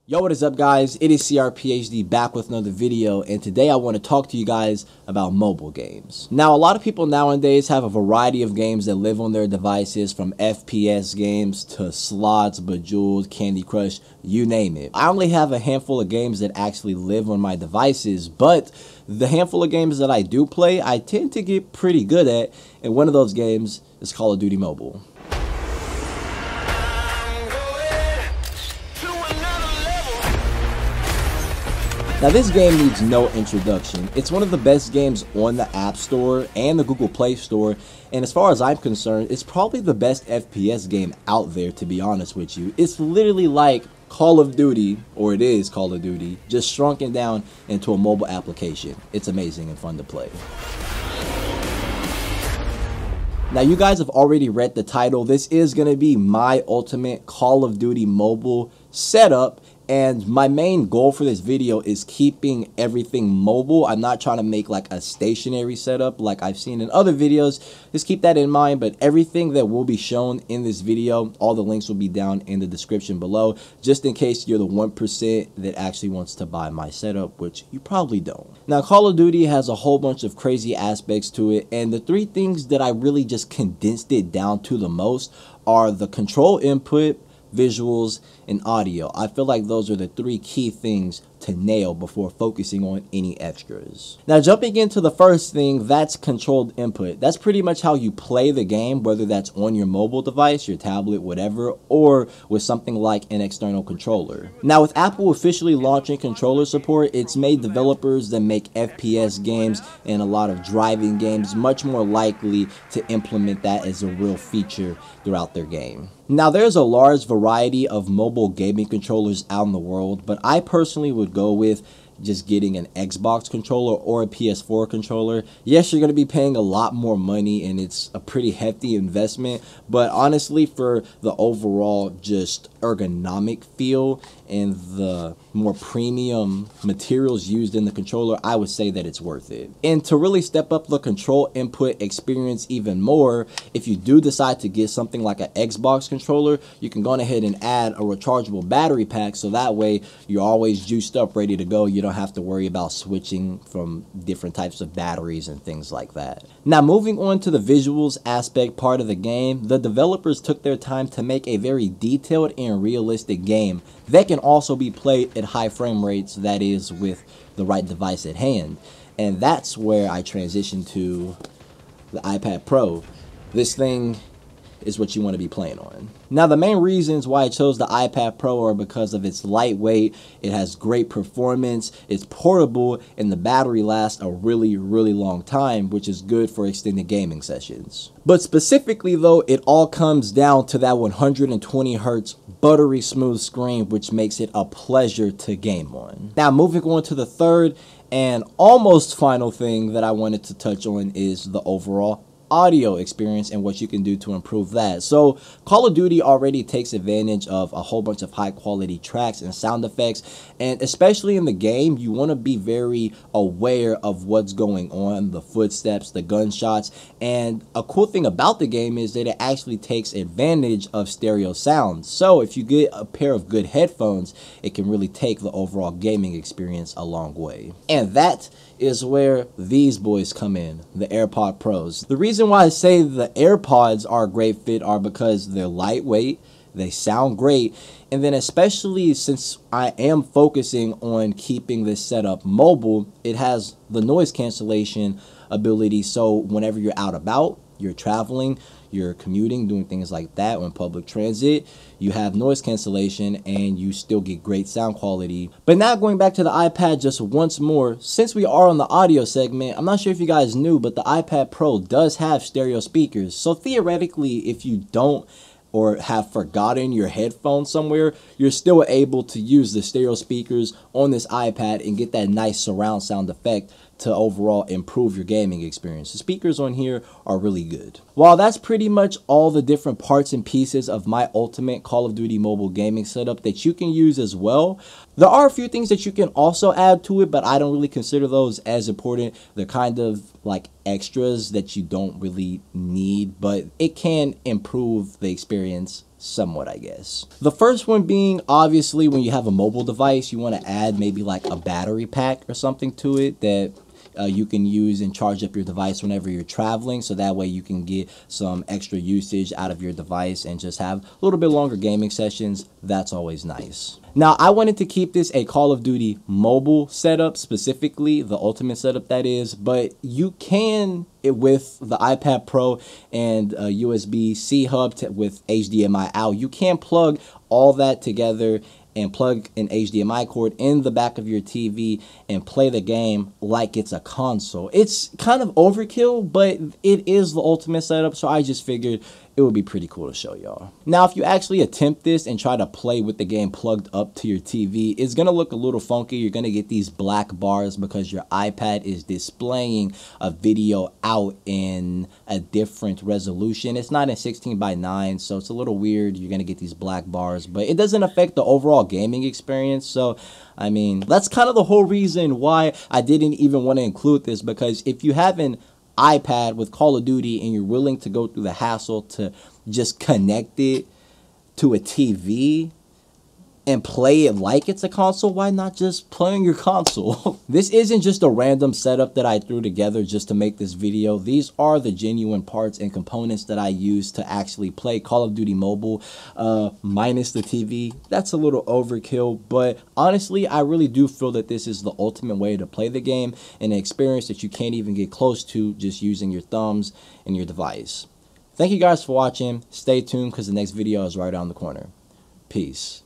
Yo, what is up, guys? It is CRPHD back with another video, and today I want to talk to you guys about mobile games. Now, a lot of people nowadays have a variety of games that live on their devices, from FPS games to slots, Bejeweled, Candy Crush, you name it. I only have a handful of games that actually live on my devices, but the handful of games that I do play, I tend to get pretty good at, and one of those games is Call of Duty Mobile. Now, this game needs no introduction. It's one of the best games on the App Store and the Google Play Store, and as far as I'm concerned, it's probably the best FPS game out there, to be honest with you. It's literally like Call of Duty, or it is Call of Duty, just shrunken down into a mobile application. It's amazing and fun to play. Now, you guys have already read the title. This is going to be my ultimate Call of Duty mobile setup. And my main goal for this video is keeping everything mobile. I'm not trying to make like a stationary setup like I've seen in other videos. Just keep that in mind. But everything that will be shown in this video, all the links will be down in the description below, just in case you're the 1% that actually wants to buy my setup, which you probably don't. Now, Call of Duty has a whole bunch of crazy aspects to it, and the three things that I really just condensed it down to the most are the control input, visuals, and audio. I feel like those are the three key things to nail before focusing on any extras. Now, jumping into the first thing, that's controlled input. That's pretty much how you play the game, whether that's on your mobile device, your tablet, whatever, or with something like an external controller. Now, with Apple officially launching controller support, it's made developers that make FPS games and a lot of driving games much more likely to implement that as a real feature throughout their game. Now, there's a large variety of mobile gaming controllers out in the world, but I personally would go with just getting an Xbox controller or a PS4 controller. Yes, you're going to be paying a lot more money and it's a pretty hefty investment, but honestly, for the overall just ergonomic feel and the more premium materials used in the controller, I would say that it's worth it. And to really step up the control input experience even more, if you do decide to get something like an Xbox controller, you can go ahead and add a rechargeable battery pack, so that way you're always juiced up, ready to go. You don't have to worry about switching from different types of batteries and things like that. Now, moving on to the visuals aspect part of the game, the developers took their time to make a very detailed and realistic game that can also be played at high frame rates, that is, with the right device at hand. And that's where I transitioned to the iPad Pro. This thing is what you want to be playing on. Now, the main reasons why I chose the iPad Pro are because of its lightweight, it has great performance, it's portable, and the battery lasts a really long time, which is good for extended gaming sessions. But specifically though, it all comes down to that 120 hertz buttery smooth screen, which makes it a pleasure to game on. Now, moving on to the third and almost final thing that I wanted to touch on is the overall audio experience and what you can do to improve that. So Call of Duty already takes advantage of a whole bunch of high quality tracks and sound effects, and especially in the game, you want to be very aware of what's going on, the footsteps, the gunshots. And a cool thing about the game is that it actually takes advantage of stereo sound. So if you get a pair of good headphones, it can really take the overall gaming experience a long way. And that is where these boys come in, the AirPod Pros. The reason why I say the AirPods are a great fit are because they're lightweight, they sound great, and then especially since I am focusing on keeping this setup mobile, it has the noise cancellation ability, so whenever you're out about, you're traveling, you're commuting, doing things like that on public transit, you have noise cancellation and you still get great sound quality. But now, going back to the iPad just once more, since we are on the audio segment, I'm not sure if you guys knew, but the iPad Pro does have stereo speakers. So theoretically, if you don't or have forgotten your headphones somewhere, you're still able to use the stereo speakers on this iPad and get that nice surround sound effect to overall improve your gaming experience. The speakers on here are really good. While that's pretty much all the different parts and pieces of my ultimate Call of Duty mobile gaming setup that you can use as well, there are a few things that you can also add to it, but I don't really consider those as important. They're kind of like extras that you don't really need, but it can improve the experience somewhat, I guess. The first one being, obviously, when you have a mobile device, you want to add maybe like a battery pack or something to it that you can use and charge up your device whenever you're traveling, so that way you can get some extra usage out of your device and just have a little bit longer gaming sessions. That's always nice. Now, I wanted to keep this a Call of Duty mobile setup, specifically the ultimate setup, that is, but you can, with the iPad Pro and a USB-C hub with HDMI out, you can plug all that together and plug an HDMI cord in the back of your TV and play the game like it's a console. It's kind of overkill, but it is the ultimate setup, so I just figured it would be pretty cool to show y'all. Now, if you actually attempt this and try to play with the game plugged up to your TV, it's gonna look a little funky. You're gonna get these black bars because your iPad is displaying a video out in a different resolution. It's not in 16:9, so it's a little weird. You're gonna get these black bars, but it doesn't affect the overall gaming experience. So, I mean, that's kind of the whole reason why I didn't even want to include this, because if you have an iPad with Call of Duty and you're willing to go through the hassle to just connect it to a TV and play it like it's a console, why not just play on your console? This isn't just a random setup that I threw together just to make this video. These are the genuine parts and components that I use to actually play Call of Duty Mobile, minus the TV. That's a little overkill, but honestly, I really do feel that this is the ultimate way to play the game, and an experience that you can't even get close to just using your thumbs and your device. Thank you guys for watching. Stay tuned because the next video is right around the corner. Peace.